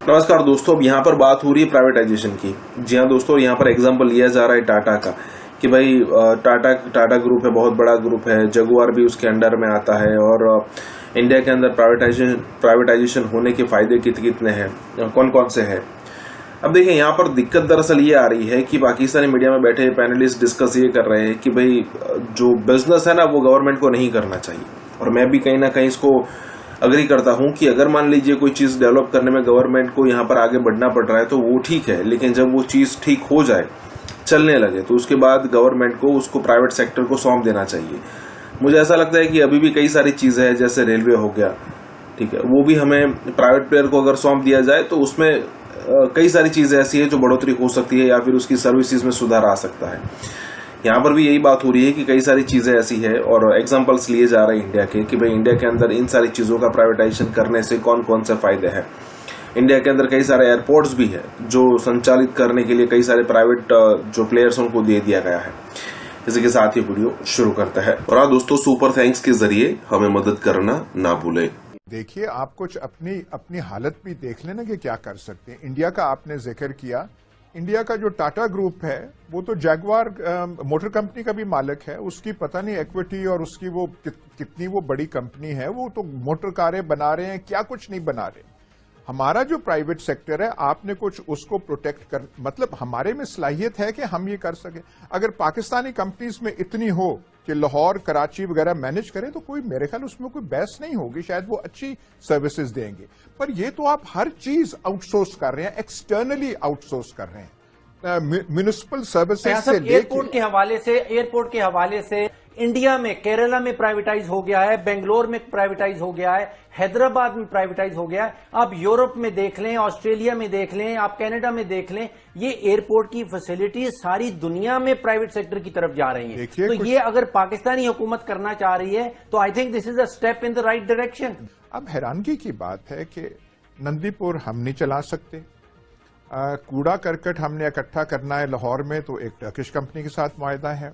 नमस्कार दोस्तों, अब यहाँ पर बात हो रही है प्राइवेटाइजेशन की। जी हाँ दोस्तों, यहाँ पर एग्जांपल लिया जा रहा है टाटा का कि भाई टाटा ग्रुप है, बहुत बड़ा ग्रुप है, जगुआर भी उसके अंडर में आता है। और इंडिया के अंदर प्राइवेटाइजेशन होने के फायदे कितने हैं, कौन कौन से हैं। अब देखिए, यहाँ पर दिक्कत दरअसल ये आ रही है कि पाकिस्तानी मीडिया में बैठे पैनलिस्ट डिस्कस ये कर रहे हैं कि भाई जो बिजनेस है ना वो गवर्नमेंट को नहीं करना चाहिए। और मैं भी कहीं ना कहीं इसको अग्री करता हूं कि अगर मान लीजिए कोई चीज डेवलप करने में गवर्नमेंट को यहाँ पर आगे बढ़ना पड़ रहा है तो वो ठीक है, लेकिन जब वो चीज ठीक हो जाए, चलने लगे, तो उसके बाद गवर्नमेंट को उसको प्राइवेट सेक्टर को सौंप देना चाहिए। मुझे ऐसा लगता है कि अभी भी कई सारी चीजें हैं, जैसे रेलवे हो गया, ठीक है, वो भी हमें प्राइवेट प्लेयर को अगर सौंप दिया जाए तो उसमें कई सारी चीजें ऐसी है जो बढ़ोतरी हो सकती है या फिर उसकी सर्विसेज में सुधार आ सकता है। यहाँ पर भी यही बात हो रही है कि कई सारी चीजें ऐसी है और एग्जांपल्स लिए जा रहे हैं इंडिया के कि भाई इंडिया के अंदर इन सारी चीजों का प्राइवेटाइजेशन करने से कौन कौन से फायदे हैं। इंडिया के अंदर कई सारे एयरपोर्ट्स भी है जो संचालित करने के लिए कई सारे प्राइवेट जो प्लेयर्स उनको दे दिया गया है। इसी के साथ ही वीडियो शुरू करता है। और हाँ दोस्तों, सुपर थैंक्स के जरिए हमें मदद करना ना भूलें। देखिए, आप कुछ अपनी हालत भी देख लेना कि क्या कर सकते हैं। इंडिया का आपने जिक्र किया, इंडिया का जो टाटा ग्रुप है वो तो जैगवार मोटर कंपनी का भी मालिक है। उसकी पता नहीं इक्विटी और उसकी वो कितनी वो बड़ी कंपनी है, वो तो मोटर कारें बना रहे हैं, क्या कुछ नहीं बना रहे। हमारा जो प्राइवेट सेक्टर है, आपने कुछ उसको प्रोटेक्ट कर, मतलब हमारे में सलाहियत है कि हम ये कर सके। अगर पाकिस्तानी कंपनीज में इतनी हो कि लाहौर, कराची वगैरह मैनेज करें तो कोई, मेरे ख्याल उसमें कोई बहस नहीं होगी, शायद वो अच्छी सर्विसेज देंगे। पर ये तो आप हर चीज आउटसोर्स कर रहे हैं, एक्सटर्नली आउटसोर्स कर रहे हैं। म्युनिसिपल सर्विसेज से एयरपोर्ट के हवाले से इंडिया में, केरला में प्राइवेटाइज हो गया है, बेंगलोर में प्राइवेटाइज हो गया है, हैदराबाद में प्राइवेटाइज हो गया है। आप यूरोप में देख लें, ऑस्ट्रेलिया में देख लें, आप कनाडा में देख लें, ये एयरपोर्ट की फैसिलिटी सारी दुनिया में प्राइवेट सेक्टर की तरफ जा रही है। तो ये अगर पाकिस्तानी हुकूमत करना चाह रही है तो I think this is a step in the right direction. अब हैरानगी की बात है कि नंदीपुर हम नहीं चला सकते, कूड़ा करकट हमने इकट्ठा करना है लाहौर में तो एक टर्किश कंपनी के साथ मुआहदा है।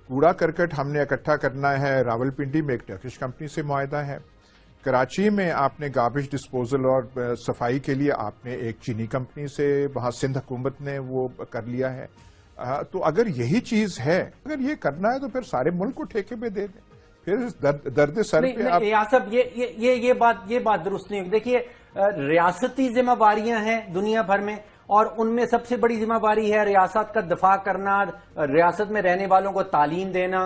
कूड़ा करकट हमने इकट्ठा करना है रावलपिंडी में, एक टर्किश कंपनी से मुआहदा है। कराची में आपने गार्बेज डिस्पोजल और सफाई के लिए आपने एक चीनी कंपनी से, वहां सिंध हुकूमत ने वो कर लिया है। तो अगर यही चीज है, अगर ये करना है तो फिर सारे मुल्क को ठेके पे दे दें। फिर दर्द सर पे आप रियासत ये बात दुरुस्त नहीं होगी। देखिए, रियासती जिम्मेवारियां हैं दुनिया भर में और उनमें सबसे बड़ी जिम्मेवारी है रियासत का दफा करना, रियासत में रहने वालों को तालीम देना,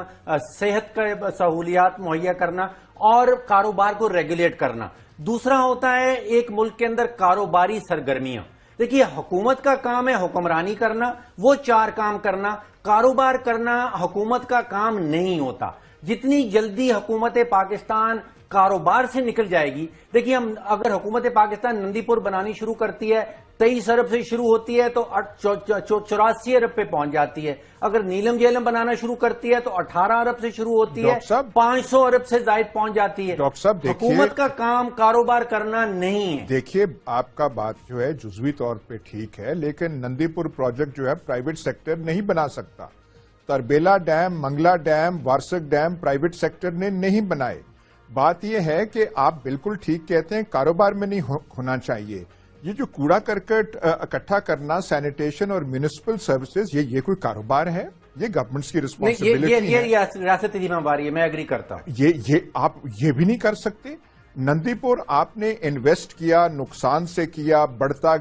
सेहत का सहूलियात मुहैया करना और कारोबार को रेगुलेट करना। दूसरा होता है एक मुल्क के अंदर कारोबारी सरगर्मियां। देखिए, हुकूमत का काम है हुक्मरानी करना, वो 4 काम करना। कारोबार करना हुकूमत का काम नहीं होता। जितनी जल्दी हुकूमत पाकिस्तान कारोबार से निकल जाएगी, देखिए, हम अगर हुकूमत पाकिस्तान नंदीपुर बनानी शुरू करती है 23 अरब से शुरू होती है तो 84 अरब पे पहुंच जाती है। अगर नीलम जेलम बनाना शुरू करती है तो 18 अरब से शुरू होती है, 500 अरब से जायद पहुंच जाती है। डॉक्टर साहब, हुकूमत का काम कारोबार करना नहीं है। देखिए, आपका बात जो है जुजवी तौर पे ठीक है, लेकिन नंदीपुर प्रोजेक्ट जो है प्राइवेट सेक्टर नहीं बना सकता। Tarbela dam, Mangla dam, Warsak dam private sector ने नहीं बनाए। बात यह है कि आप बिल्कुल ठीक कहते हैं, कारोबार में नहीं होना चाहिए। ये जो कूड़ा करकट इकट्ठा करना, सैनिटेशन और म्युनिसिपल सर्विसेज, ये कोई कारोबार है? ये गवर्नमेंट्स की रिस्पॉन्सिबिलिटी है। ये रियासती जिम्मेवारी है, मैं एग्री करता हूं। ये आप ये भी नहीं कर सकते। नंदीपुर आपने इन्वेस्ट किया, नुकसान से किया, बढ़ता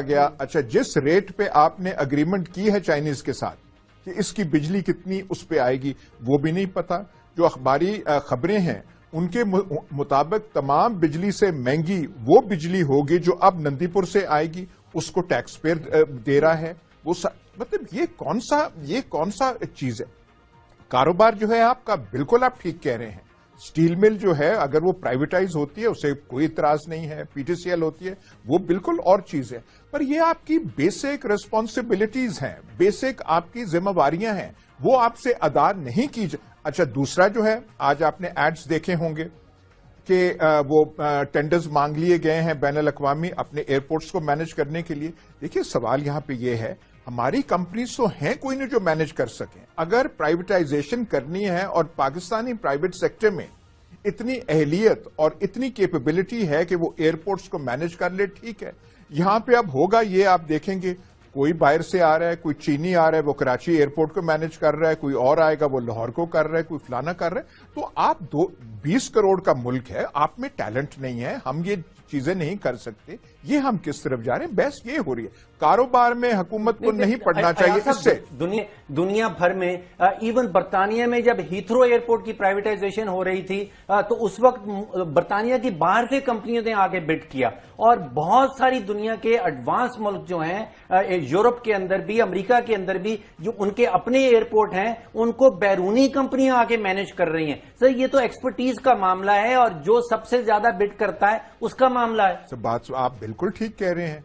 गया। अच्छा, जिस रेट पे आपने अग्रीमेंट की है चाइनीज के साथ कि इसकी बिजली कितनी उस पे आएगी, वो भी नहीं पता। जो अखबारी खबरें हैं उनके मुताबिक तमाम बिजली से महंगी वो बिजली होगी जो अब नंदीपुर से आएगी, उसको टैक्स पेयर दे रहा है। मतलब ये कौन सा चीज है? कारोबार जो है आपका, बिल्कुल आप ठीक कह रहे हैं। स्टील मिल जो है अगर वो प्राइवेटाइज होती है उसे कोई इतराज नहीं है, पीटीसीएल होती है, वो बिल्कुल और चीज है। पर ये आपकी बेसिक रिस्पॉन्सिबिलिटीज हैं, बेसिक आपकी जिम्मेवारियां हैं, वो आपसे अदा नहीं की। अच्छा, दूसरा जो है, आज आपने एड्स देखे होंगे कि वो टेंडर्स मांग लिए गए हैं बैनुल अक़वामी अपने एयरपोर्ट्स को मैनेज करने के लिए। देखिए, सवाल यहां पे ये है, हमारी कंपनीज तो हैं कोई नहीं जो मैनेज कर सकें। अगर प्राइवेटाइजेशन करनी है और पाकिस्तानी प्राइवेट सेक्टर में इतनी अहलियत और इतनी कैपेबिलिटी है कि वो एयरपोर्ट्स को मैनेज कर ले, ठीक है, यहां पे अब होगा ये, आप देखेंगे कोई बाहर से आ रहा है, कोई चीनी आ रहा है वो कराची एयरपोर्ट को मैनेज कर रहा है, कोई और आएगा वो लाहौर को कर रहा है, कोई फलाना कर रहा है। तो आप 20 करोड़ का मुल्क है, आप में टैलेंट नहीं है, हम ये चीजें नहीं कर सकते, ये हम किस तरफ जा रहे हैं? बहस ये हो रही है। कारोबार में हुकूमत को नहीं पड़ना चाहिए इससे। दुनिया भर में, इवन बर्तानिया में जब हीथ्रो एयरपोर्ट की प्राइवेटाइजेशन हो रही थी तो उस वक्त बर्तानिया की बाहर से कंपनियों ने आगे बिड किया, और बहुत सारी दुनिया के एडवांस मुल्क जो हैं, यूरोप के अंदर भी, अमेरिका के अंदर भी, जो उनके अपने एयरपोर्ट हैं उनको बैरूनी कंपनियां आके मैनेज कर रही हैं। सर ये तो एक्सपर्टीज का मामला है, और जो सबसे ज्यादा बिड करता है उसका मामला है। सर बात आप बिल्कुल ठीक कह रहे हैं।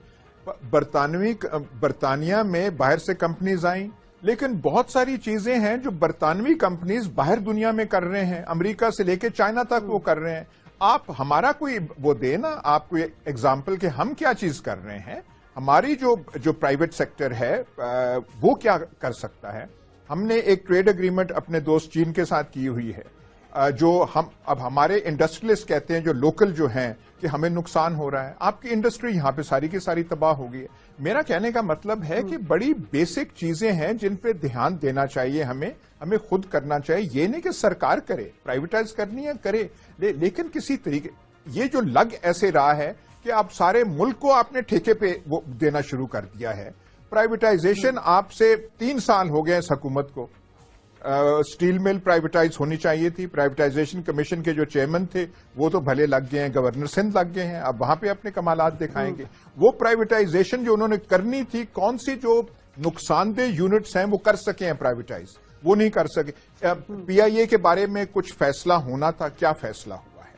बर्तानिया में बाहर से कंपनीज आई, लेकिन बहुत सारी चीजें हैं जो बर्तानवी कंपनीज बाहर दुनिया में कर रहे हैं, अमेरिका से लेके चाइना तक वो कर रहे हैं। आप हमारा कोई वो देना, आप कोई एग्जाम्पल के हम क्या चीज कर रहे हैं, हमारी जो प्राइवेट सेक्टर है वो क्या कर सकता है। हमने एक ट्रेड एग्रीमेंट अपने दोस्त चीन के साथ की हुई है, जो हम अब हमारे इंडस्ट्रियलिस्ट कहते हैं, जो लोकल जो हैं, कि हमें नुकसान हो रहा है, आपकी इंडस्ट्री यहां पे सारी की सारी तबाह हो गई है। मेरा कहने का मतलब है कि बड़ी बेसिक चीजें हैं जिन पे ध्यान देना चाहिए, हमें खुद करना चाहिए। ये नहीं कि सरकार करे, प्राइवेटाइज करनी है करे, लेकिन किसी तरीके, ये जो लग ऐसे रहा है कि आप सारे मुल्क को आपने ठेके पे वो देना शुरू कर दिया है। प्राइवेटाइजेशन आपसे 3 साल हो गए इस हुकूमत को। स्टील मिल प्राइवेटाइज होनी चाहिए थी, प्राइवेटाइजेशन कमीशन के जो चेयरमैन थे वो तो भले लग गए हैं, गवर्नर सिंध लग गए हैं, अब वहां पे अपने कमालात दिखाएंगे। वो प्राइवेटाइजेशन जो उन्होंने करनी थी, कौन सी जो नुकसानदेह यूनिट्स हैं वो कर सके हैं प्राइवेटाइज, वो नहीं कर सके। पीआईए के बारे में कुछ फैसला होना था, क्या फैसला हुआ है?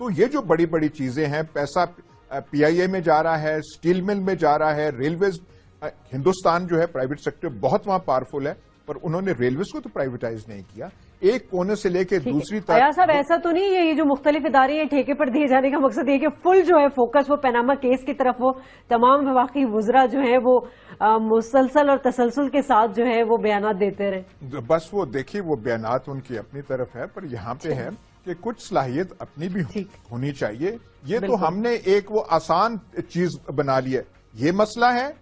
तो ये जो बड़ी बड़ी चीजें हैं, पैसा पीआईए में जा रहा है, स्टील मिल में जा रहा है, रेलवेज, हिंदुस्तान जो है प्राइवेट सेक्टर बहुत वहां पावरफुल है, पर उन्होंने रेलवेज को तो प्राइवेटाइज नहीं किया। एक कोने से लेके दूसरी तक। आया साहब ऐसा तो नहीं है ये जो मुख्तलिफ इदारे हैं ठेके पर दिए जाने का मकसद ये कि फुल जो है फोकस वो पनामा केस की तरफ हो, तमाम वफाकी वुज़रा जो है वो मुसलसल और तसलसल के साथ जो है वो बयानात देते रहे। बस वो देखिए, वो बयानात उनकी अपनी तरफ है, पर यहाँ पे है कि कुछ सलाहियत अपनी भी होनी चाहिए। ये तो हमने एक वो आसान चीज बना ली है। ये मसला है,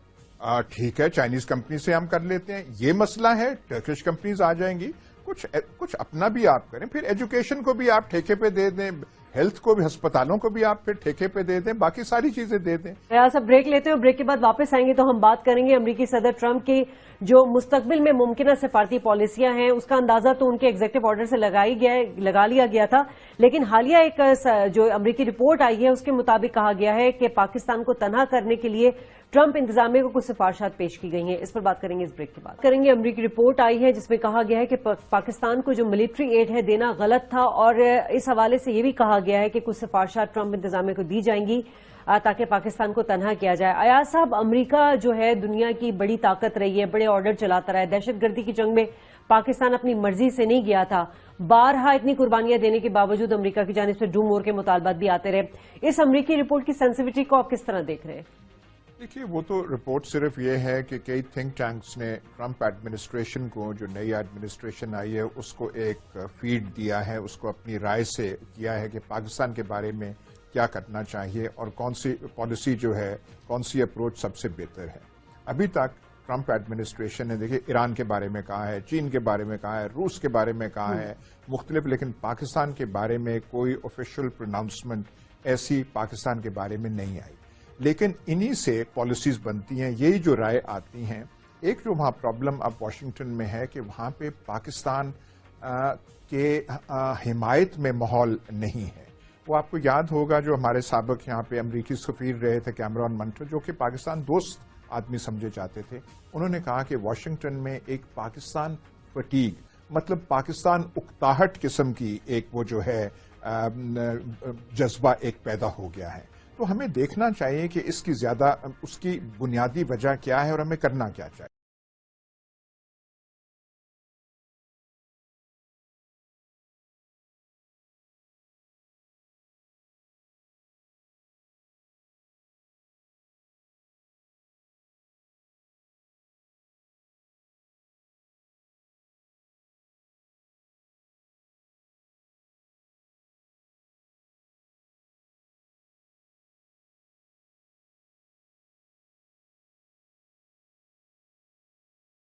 ठीक है, चाइनीज कंपनी से हम कर लेते हैं। ये मसला है, टर्किश कंपनीज आ जाएंगी। कुछ अपना भी आप करें, फिर एजुकेशन को भी आप ठेके पे दे दें, हेल्थ को भी, अस्पतालों को भी आप फिर ठेके पे दे दें, बाकी सारी चीजें दे दें। सब ब्रेक लेते हैं, ब्रेक के बाद वापस आएंगे तो हम बात करेंगे अमेरिकी सदर ट्रंप की जो मुस्तकबिल में मुमकिन सिफारती पॉलिसियां हैं, उसका अंदाजा तो उनके एग्जीक्यूटिव ऑर्डर से लगा लिया गया था, लेकिन हालिया एक जो अमेरिकी रिपोर्ट आई है उसके मुताबिक कहा गया है कि पाकिस्तान को तनहा करने के लिए ट्रंप इंतजामिया को कुछ सिफारिशात पेश की गई हैं। इस पर बात करेंगे, इस ब्रेक के बाद करेंगे। अमेरिकी रिपोर्ट आई है जिसमें कहा गया है कि पाकिस्तान को जो मिलिट्री एड है देना गलत था, और इस हवाले से यह भी कहा गया है कि कुछ सिफारिशात ट्रंप इंतजामिया को दी जाएंगी ताकि पाकिस्तान को तनहा किया जाए। अयाज साहब, अमेरिका जो है दुनिया की बड़ी ताकत रही है, बड़े ऑर्डर चलाता रहा है। दहशतगर्दी की जंग में पाकिस्तान अपनी मर्जी से नहीं गया था, बारहा इतनी कुर्बानियां देने के बावजूद अमेरिका की जानिब से डू मोर के मुतालबात भी आते रहे। इस अमेरिकी रिपोर्ट की सेंसिटिविटी को आप किस तरह देख रहे हैं? देखिए, वो तो रिपोर्ट सिर्फ ये है कि कई थिंक टैंक्स ने ट्रंप एडमिनिस्ट्रेशन को, जो नई एडमिनिस्ट्रेशन आई है, उसको एक फीड दिया है, उसको अपनी राय से किया है कि पाकिस्तान के बारे में क्या करना चाहिए और कौन सी पॉलिसी जो है, कौन सी अप्रोच सबसे बेहतर है। अभी तक ट्रंप एडमिनिस्ट्रेशन ने, देखिए, ईरान के बारे में कहा है, चीन के बारे में कहा है, रूस के बारे में कहा है, मुख्तलिफ, लेकिन पाकिस्तान के बारे में कोई ऑफिशियल प्रोनाउंसमेंट ऐसी पाकिस्तान के बारे में नहीं आई। लेकिन इन्हीं से पॉलिसीज बनती हैं, यही जो राय आती हैं। एक जो वहां प्रॉब्लम अब वाशिंगटन में है कि वहां पे पाकिस्तान के हिमायत में माहौल नहीं है। वो आपको याद होगा जो हमारे साबिक यहाँ पे अमरीकी सफीर रहे थे, कैमरॉन मंटर, जो कि पाकिस्तान दोस्त आदमी समझे जाते थे, उन्होंने कहा कि वाशिंगटन में एक पाकिस्तान फटीग, मतलब पाकिस्तान उकताहट किस्म की एक वो जो है जज्बा एक पैदा हो गया है। तो हमें देखना चाहिए कि इसकी ज्यादा उसकी बुनियादी वजह क्या है और हमें करना क्या चाहिए।